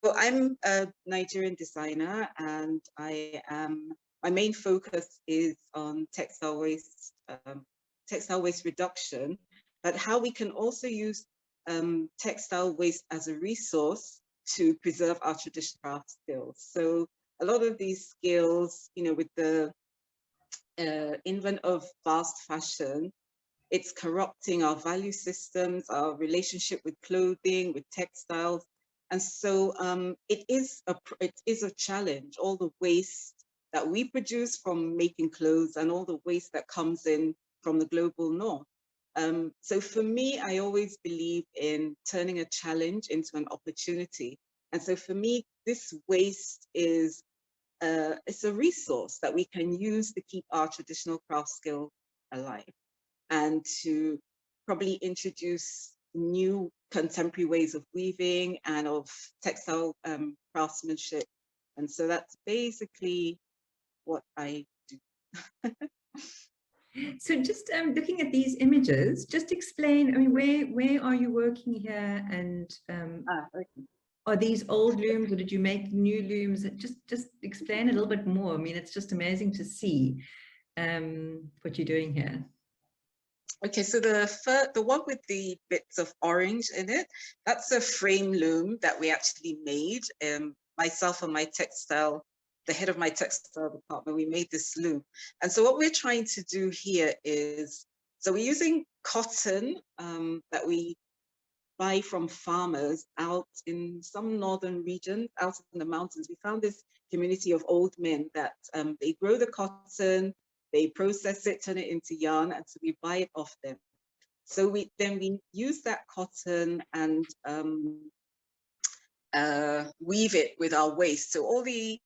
I'm a Nigerian designer, and my main focus is on textile waste reduction, but how we can also use textile waste as a resource to preserve our traditional craft skills. So a lot of these skills, with the advent of fast fashion, it's corrupting our value systems, our relationship with clothing, with textiles. And so it is a challenge, all the waste that we produce from making clothes and all the waste that comes in from the global north. So for me, I always believe in turning a challenge into an opportunity. And so for me, this waste is it's a resource that we can use to keep our traditional craft skill alive, and to probably introduce new contemporary ways of weaving and of textile craftsmanship. And so that's basically what I do. So just looking at these images, just explain, I mean, where are you working here, and Okay. are these old looms, or did you make new looms? Just explain a little bit more. I mean, it's just amazing to see what you're doing here. Okay, so the one with the bits of orange in it, that's a frame loom that we actually made. Myself and the head of my textile department, we made this loom. And so what we're trying to do here is, so we're using cotton that we buy from farmers out in some northern regions, out in the mountains. We found this community of old men that they grow the cotton, they process it, turn it into yarn, and so we buy it off them. So we use that cotton and weave it with our waste. So all the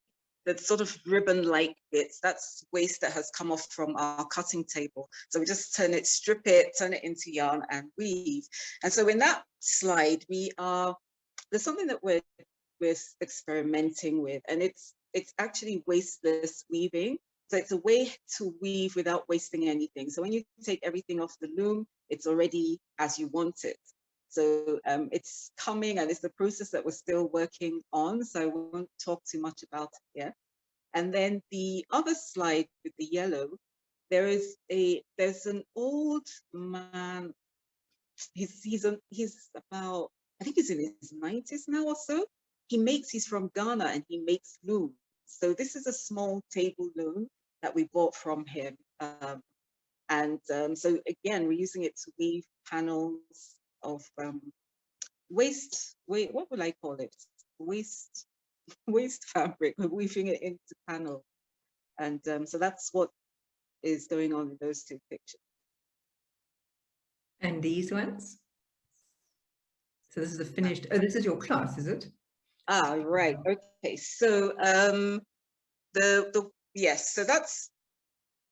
sort of ribbon-like bits, that's waste that has come off from our cutting table. So we just strip it, turn it into yarn and weave. And so in that slide, there's something that we're experimenting with, and it's actually wasteless weaving. So it's a way to weave without wasting anything. So when you take everything off the loom, it's already as you want it. So it's coming, and it's the process that we're still working on. So I won't talk too much about it yet. And then the other slide with the yellow, there's an old man. He's about, I think he's in his 90s now or so. He's from Ghana, and he makes looms. So this is a small table loom that we bought from him. So again, we're using it to weave panels of waste, what would I call it? Waste fabric. We're weaving it into panels. And so that's what is going on in those two pictures. And these ones? So this is the finished, oh, this is your cloth, is it? Ah, right. Okay. So yes, so that's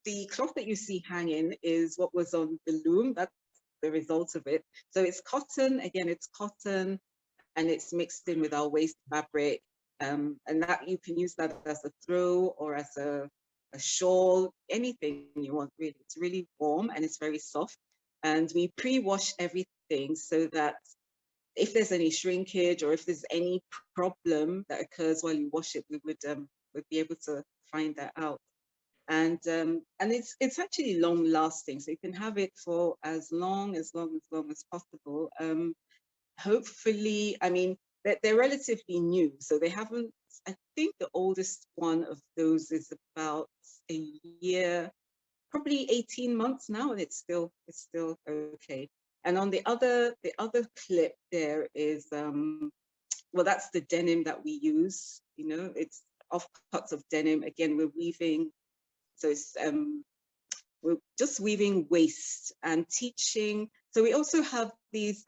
the cloth that you see hanging is what was on the loom. That's the result of it. So it's cotton, again, it's cotton, and it's mixed in with our waste fabric. And that you can use that as a throw or as a shawl, anything you want, really. It's really warm and it's very soft. And we pre-wash everything so that if there's any shrinkage or if there's any problem that occurs while you wash it, we would be able to find that out. And it's actually long lasting, so you can have it for as long as possible. Hopefully, I mean, they're relatively new, so they haven't, I think the oldest one of those is about a year, probably 18 months now, and it's still okay. And on the other clip there is well, that's the denim that we use, it's offcuts of denim. Again, we're weaving, so it's we're just weaving waste and teaching. So we also have these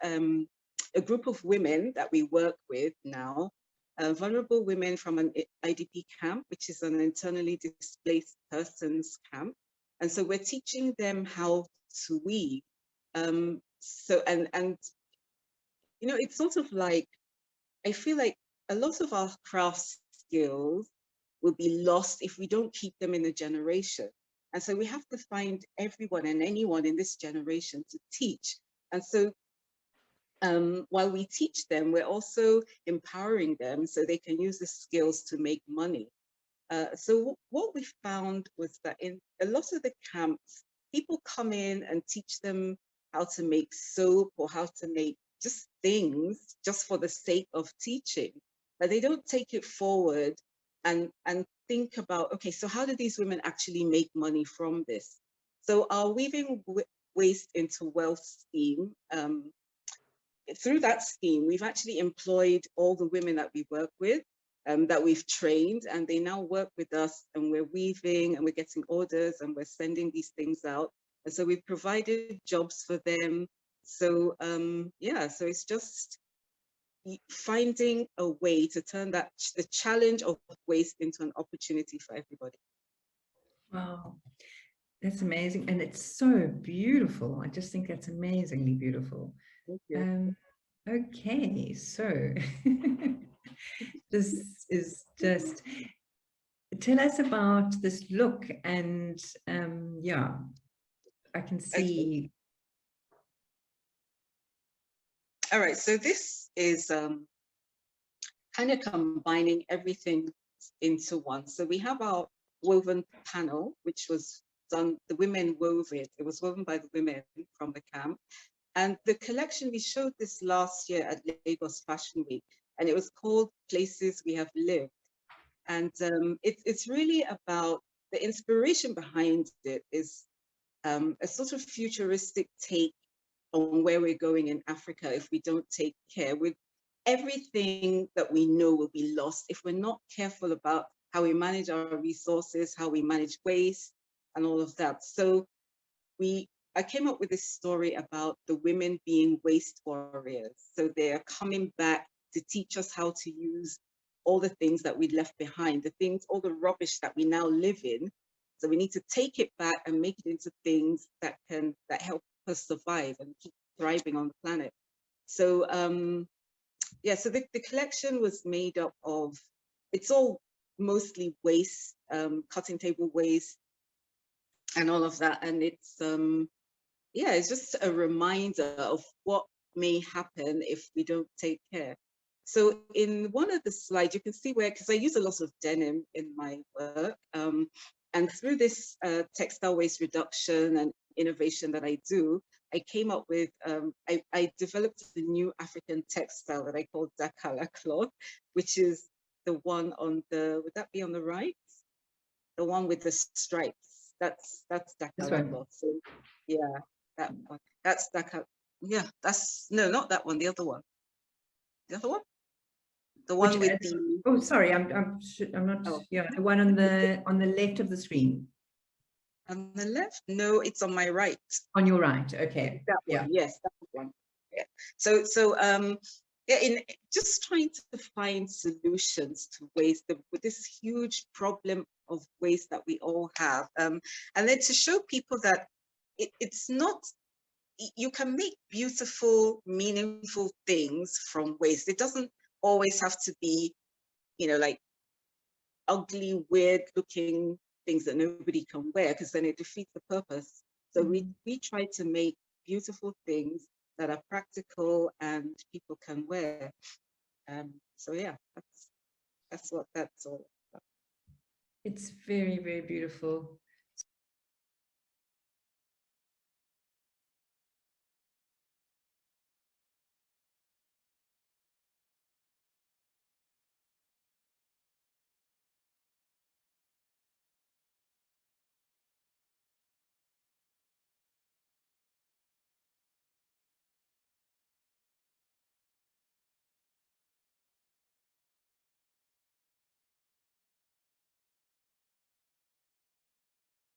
a group of women that we work with now, vulnerable women from an IDP camp, which is an internally displaced persons camp. And so we're teaching them how to weave. So, and it's sort of like, I feel like a lot of our craft skills will be lost if we don't keep them in a generation. And so we have to find everyone and anyone in this generation to teach. And so while we teach them, we're also empowering them so they can use the skills to make money. So what we found was that in a lot of the camps, people come in and teach them how to make soap or how to make just things just for the sake of teaching, but they don't take it forward and think about, okay, so how do these women actually make money from this? So our Weaving Waste into Wealth scheme, through that scheme, we've actually employed all the women that we work with, that we've trained, and they now work with us, and we're weaving and we're getting orders and we're sending these things out. And so we've provided jobs for them. So yeah, so it's just finding a way to turn the challenge of waste into an opportunity for everybody. Wow, that's amazing. And it's so beautiful. I just think that's amazingly beautiful. Thank you. Okay, so this is just, tell us about this look, and yeah, I can see. All right, so this is kind of combining everything into one. So we have our woven panel, which was done, the women wove it. It was woven by the women from the camp. And the collection, we showed this last year at Lagos Fashion Week, and it was called Places We Have Lived. And it's really about, the inspiration behind it is a sort of futuristic take on where we're going in Africa if we don't take care. With everything that we know will be lost if we're not careful about how we manage our resources, how we manage waste, and all of that. So I came up with this story about the women being waste warriors. So they are coming back to teach us how to use all the things that we left behind, the things, all the rubbish that we now live in. So we need to take it back and make it into things that help us survive and keep thriving on the planet. So yeah, so the collection was made up of, it's all mostly waste, cutting table waste and all of that. And it's yeah, it's just a reminder of what may happen if we don't take care. So in one of the slides, you can see where, because I use a lot of denim in my work, and through this textile waste reduction and innovation that I do, I came up with, I developed a new African textile that I call DAKALA cloth, which is the one on the, would that be on the right? The one with the stripes. That's DAKALA cloth. So yeah, that one. That's DAKALA. Yeah, that's, no, not that one, the other one. The other one? The one with the, oh, sorry, I'm not, oh, yeah, the one on the left of the screen. on the left? No, it's on my right. On your right, okay. That one, yes, that one. Yeah. So yeah, in just trying to find solutions to waste, with this huge problem of waste that we all have, and then to show people that it's not, you can make beautiful, meaningful things from waste. It doesn't always have to be, you know, like ugly, weird looking things that nobody can wear, because then it defeats the purpose. So we try to make beautiful things that are practical and people can wear. So yeah, that's what that's all about. It's very, very beautiful.